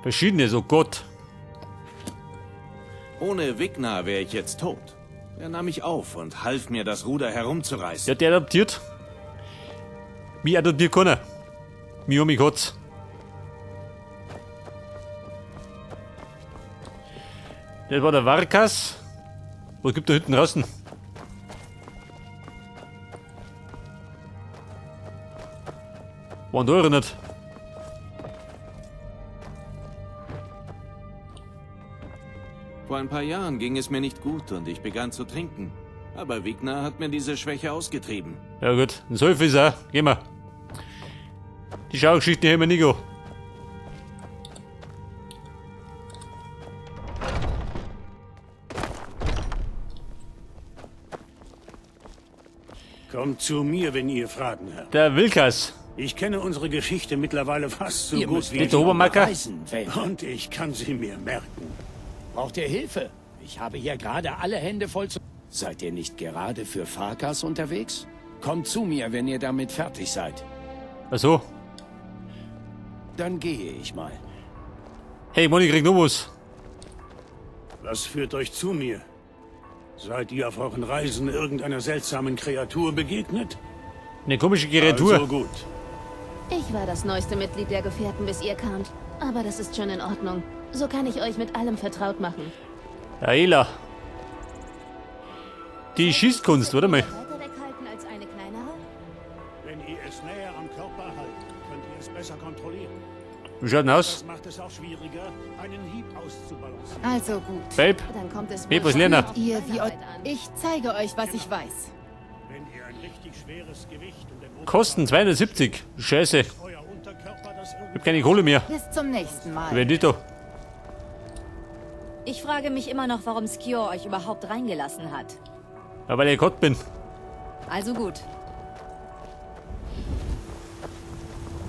Verschiedenes, oh Gott. Ohne Wigner wäre ich jetzt tot. Er nahm mich auf und half mir, das Ruder herumzureißen. Der hat die adoptiert. Mich adoptiert keiner. Mich um mich hat's. Das war der Varkas. Was gibt da hinten draußen? Waren da eure nicht? Vor ein paar Jahren ging es mir nicht gut und ich begann zu trinken. Aber Wigner hat mir diese Schwäche ausgetrieben. Ja gut, ein Säufer ist auch. Gehen wir. Die Schaugeschichte haben wir nicht an. Kommt zu mir, wenn ihr Fragen habt. Der Wilkas. Ich kenne unsere Geschichte mittlerweile fast so Ihr gut müsst wie der Obermacker. und ich kann sie mir merken. Braucht ihr Hilfe? Ich habe hier gerade alle Hände voll zu... Seid ihr nicht gerade für Farkas unterwegs? Kommt zu mir, wenn ihr damit fertig seid. Ach so. Dann gehe ich mal. Hey, Moni kriegt noch was. Was führt euch zu mir? Seid ihr auf euren Reisen irgendeiner seltsamen Kreatur begegnet? Eine komische Kreatur. Also gut. Ich war das neueste Mitglied der Gefährten, bis ihr kamt. Aber das ist schon in Ordnung. So kann ich euch mit allem vertraut machen. Aila. Die Schießkunst, warte mal. Weiter weghalten als eine kleinere? Wenn ihr es näher am Körper haltet, könnt ihr es besser kontrollieren. Wie schaut denn aus? Das macht es auch schwieriger, einen Hieb auszubalancieren. Also gut. Babe, Dann kommt es Babe, wohl was lernen schon wir? Ihr auf wie Arbeit eu an. Ich zeige euch, was ich weiß. Wenn ihr ein richtig schweres Gewicht und den Kosten 270. Scheiße. Ich euer Unterkörper das hab keine Kohle mehr. Bis zum nächsten Mal. Wer nicht da? Ich frage mich immer noch, warum Skjor euch überhaupt reingelassen hat. Ja, weil ich Gott bin. Also gut.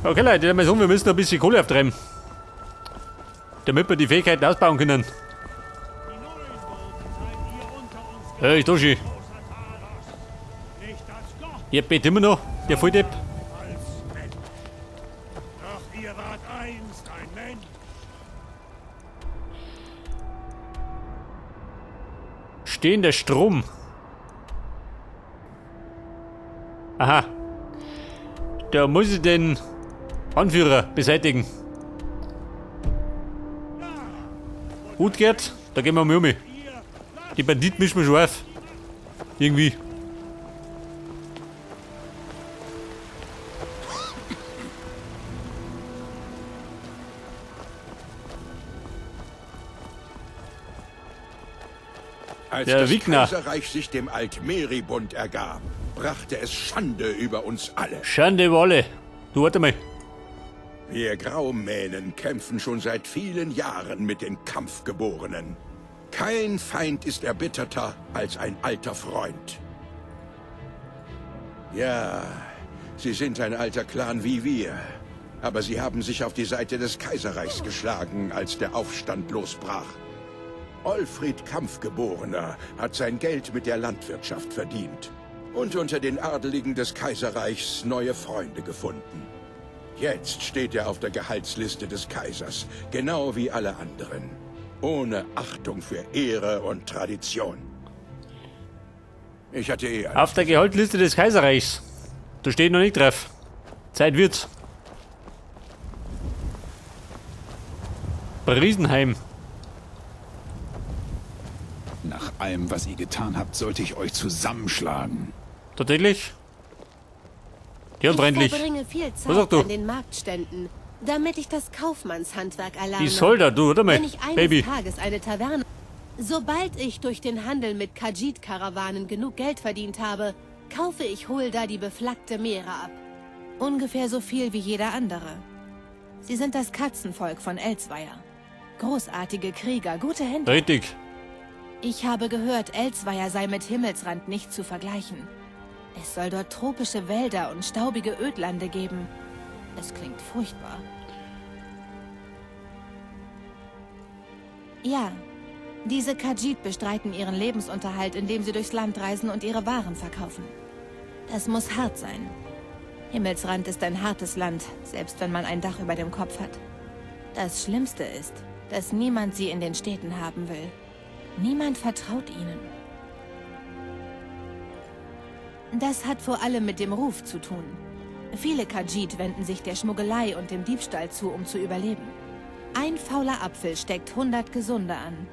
Okay, Leute, dann mal so, wir müssen noch ein bisschen Kohle auftreiben. Damit wir die Fähigkeiten ausbauen können. Ich da schon. nicht als Gott, Ihr betet immer noch, der Volldepp. als Mensch. Doch ihr wart einst ein Mensch. Stehender Strom. Aha. Da muss ich den Anführer beseitigen. Gut geht, da gehen wir mal um. Die Banditen mischen wir schon auf. Irgendwie. Als Der das Wigner. Kaiserreich sich dem Altmeri-Bund ergab, brachte es Schande über uns alle. Schande über alle. Du, warte mal. Wir Graumähnen kämpfen schon seit vielen Jahren mit den Kampfgeborenen. Kein Feind ist erbitterter als ein alter Freund. Ja, sie sind ein alter Clan wie wir. Aber sie haben sich auf die Seite des Kaiserreichs geschlagen, als der Aufstand losbrach. Olfried Kampfgeborener hat sein Geld mit der Landwirtschaft verdient und unter den Adeligen des Kaiserreichs neue Freunde gefunden. Jetzt steht er auf der Gehaltsliste des Kaisers, genau wie alle anderen. Ohne Achtung für Ehre und Tradition. Ich hatte Auf der Gehaltsliste des Kaiserreichs. Da steht noch nicht drauf. Zeit wird's. Riesenheim. Nach allem, was ihr getan habt, sollte ich euch zusammenschlagen. Tatsächlich? Tierfreundlich. Ich verbringe viel Was Zeit sagst du? an den Marktständen, damit ich das Kaufmannshandwerk erlerne. Die soll da, du, warte mal. Wenn ich eines Baby. Tages eine Taverne... Sobald ich durch den Handel mit Khajiit-Karawanen genug Geld verdient habe, kaufe ich Hulda die beflaggte Meere ab. Ungefähr so viel wie jeder andere. Sie sind das Katzenvolk von Elsweier. Großartige Krieger, gute Hände. Richtig. Ich habe gehört, Elsweier sei mit Himmelsrand nicht zu vergleichen. Es soll dort tropische Wälder und staubige Ödlande geben. Es klingt furchtbar. Ja, diese Khajiit bestreiten ihren Lebensunterhalt, indem sie durchs Land reisen und ihre Waren verkaufen. Das muss hart sein. Himmelsrand ist ein hartes Land, selbst wenn man ein Dach über dem Kopf hat. Das Schlimmste ist, dass niemand sie in den Städten haben will. Niemand vertraut ihnen. Das hat vor allem mit dem Ruf zu tun. Viele Khajiit wenden sich der Schmuggelei und dem Diebstahl zu, um zu überleben. Ein fauler Apfel steckt 100 Gesunde an.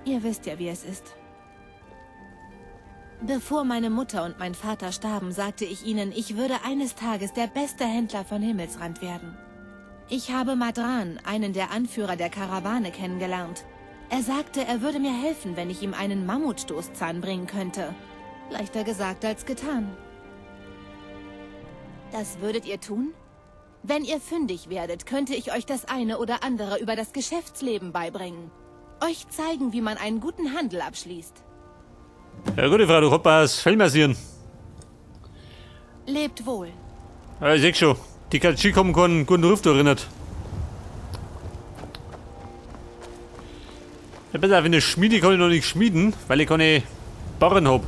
Ihr wisst ja, wie es ist. Bevor meine Mutter und mein Vater starben, sagte ich ihnen, ich würde eines Tages der beste Händler von Himmelsrand werden. Ich habe Madran, einen der Anführer der Karawane, kennengelernt. Er sagte, er würde mir helfen, wenn ich ihm einen Mammutstoßzahn bringen könnte. Leichter gesagt als getan. Das würdet ihr tun? Wenn ihr fündig werdet, könnte ich euch das eine oder andere über das Geschäftsleben beibringen. Euch zeigen, wie man einen guten Handel abschließt. Ja, gute Frau, du kannst mir das Fell massieren. Lebt wohl. Ja, ich seh schon. Die Khajiit haben keinen guten Ruf da erinnert. Ja, besser, eine Schmiede kann ich noch nicht schmieden, weil ich keine Barren hab.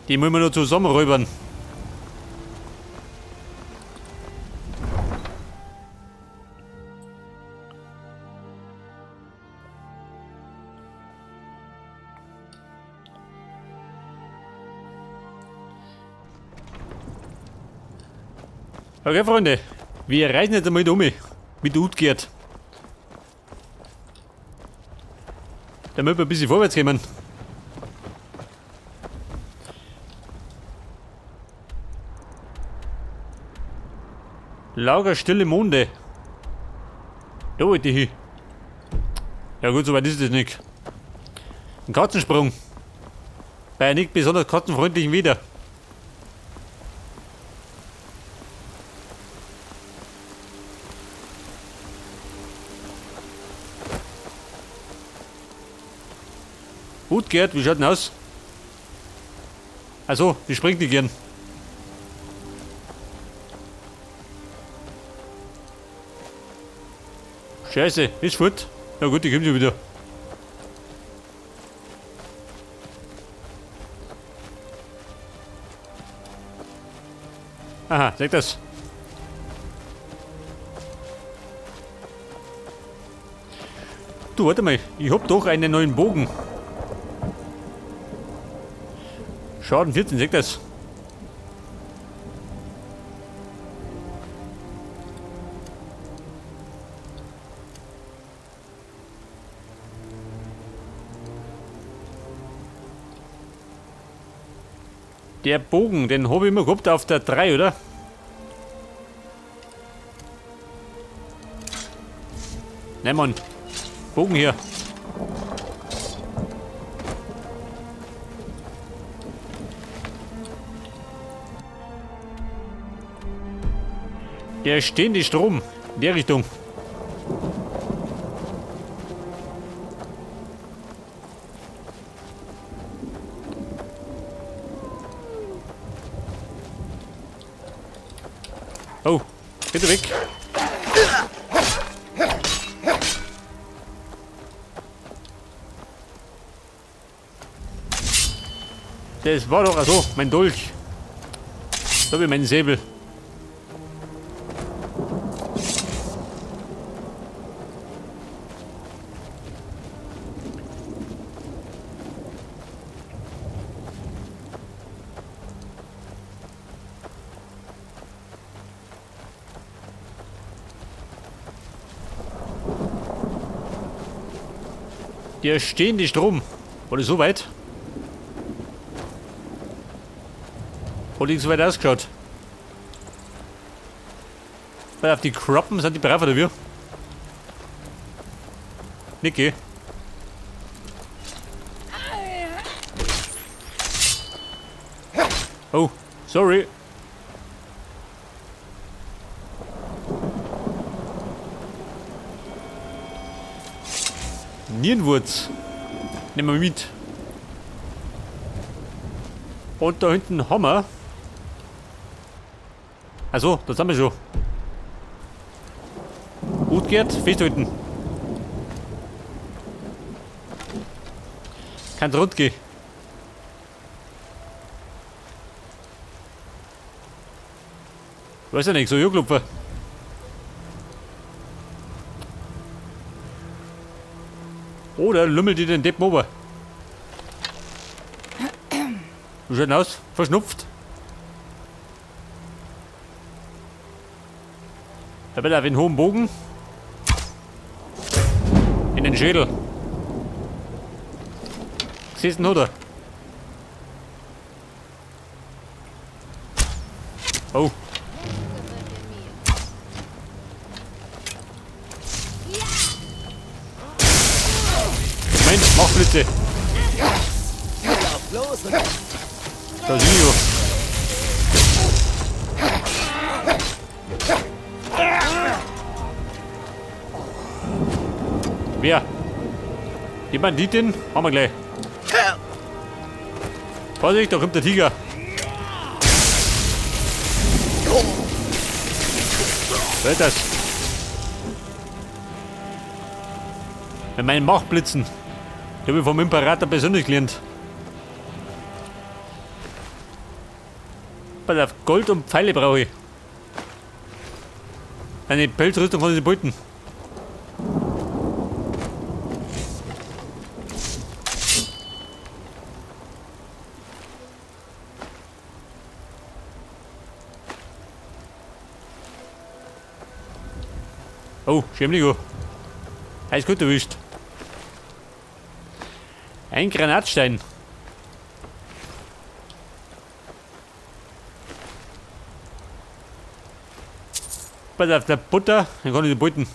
Die müssen wir nur zusammenräubern. Okay, Freunde, wir reisen jetzt einmal um mit Utgert. Damit wir ein bisschen vorwärts kommen. Lager stille Monde. Da wollte ich hin. Ja gut, soweit ist das nicht. Ein Katzensprung. Bei einem nicht besonders katzenfreundlichen Wetter. Gut, Gerd, wie schaut denn aus? Achso, die springt nicht gern. Scheiße, ist fort. Na gut, die kommt schon wieder. Aha, sag das. Du, warte mal, ich hab doch einen neuen Bogen. Schaden 14, sag das. Der Bogen, den habe ich immer gehabt auf der 3, oder? Nein, Mann. Bogen hier. Der stehende Strom. In der Richtung. Oh, bitte weg. Das war doch also mein Dolch. So wie mein Säbel. Der stehende Strom. Oder so weit? Oder so weit ausgeschaut? Weil auf die Kroppen sind die brav oder wie? Niki. Oh, sorry. Nierenwurz. Nehmen wir mit. Und da hinten haben wir. Also, da sind wir schon. Gut geht, festhalten. Kann rund gehen. Weiß ja nicht, so Jungklopfer. Oder lümmelt die den Deppen ober. Wie schaut denn aus? Verschnupft. Da wird auf den hohen Bogen. In den Schädel. Siehst du ihn, oder? Oh. Mensch, mach Blitze. Da sind wir. Wer? Die Banditin? Haben wir gleich. Vorsicht, da kommt der Tiger. Was ist das? Mit meinen Machtblitzen. Die habe ich vom Imperator persönlich gelernt. Pass auf, Gold und Pfeile brauche ich. Eine Pelzrüstung kann ich nicht beuten. Oh, Schämligo. Alles gut erwischt. Ein Granatstein. Pass auf, der Butter, dann kann ich die beuten.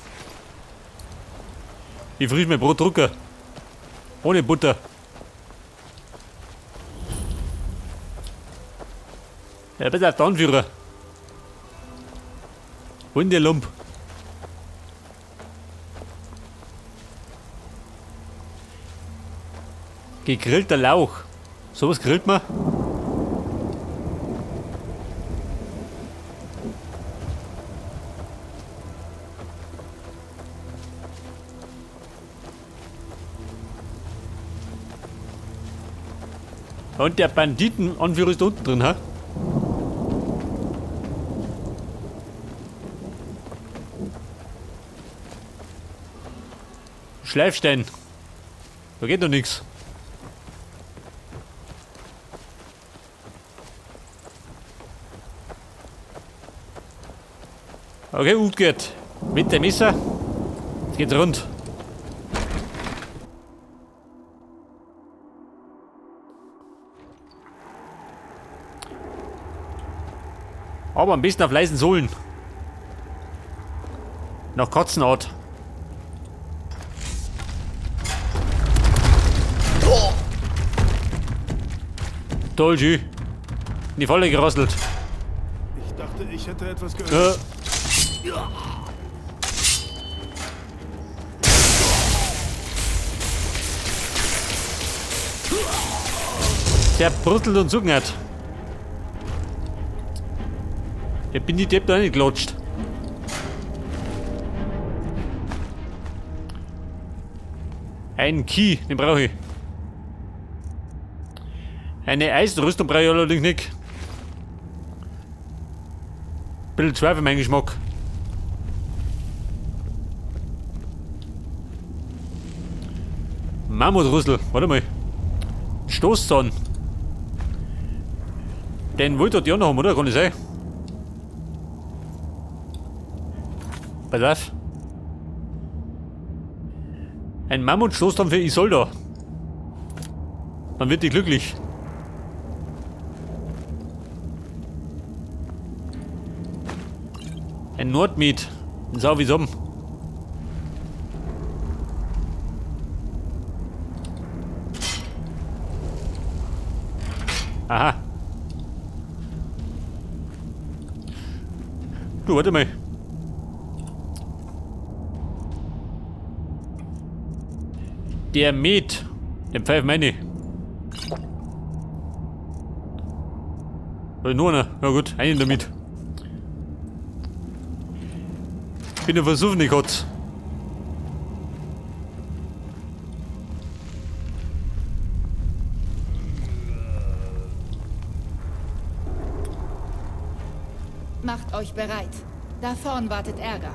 Ich frisch mein Brot drucker. Ohne Butter. Ja, pass auf, der Anführer. Hundelump. Gegrillter Lauch. Sowas grillt man. Und der Banditenanführer ist da unten drin, ha? Schleifstein. Da geht doch nichts. Okay, gut geht. Mit dem Messer. Jetzt geht's rund. Aber am besten auf leisen Sohlen. Nach Katzenart. Toll, schön. In die Falle gerasselt. Ich dachte, ich hätte etwas gehört. Der brüttelt und zugehört. Der bin die Depp da nicht gelutscht. Ein Key, den brauche ich. Eine Eisenrüstung brauche ich allerdings nicht. Bisschen schwer für meinen Geschmack. Mammutrüssel, warte mal. Stoßzahn. Den wollte die auch noch haben, oder? Kann ich sein? Pass auf. Ein Mammutstoßzahn für Isolda. Dann wird die glücklich. Ein Nordmiet. Ein Sau wie Somm. Aha. Du, warte mal. Der Met. Den pfeift meine. Oder nur einer. Ja gut, einen damit. Ich bin ein versuchender Gott. Macht euch bereit. Da vorn wartet Ärger.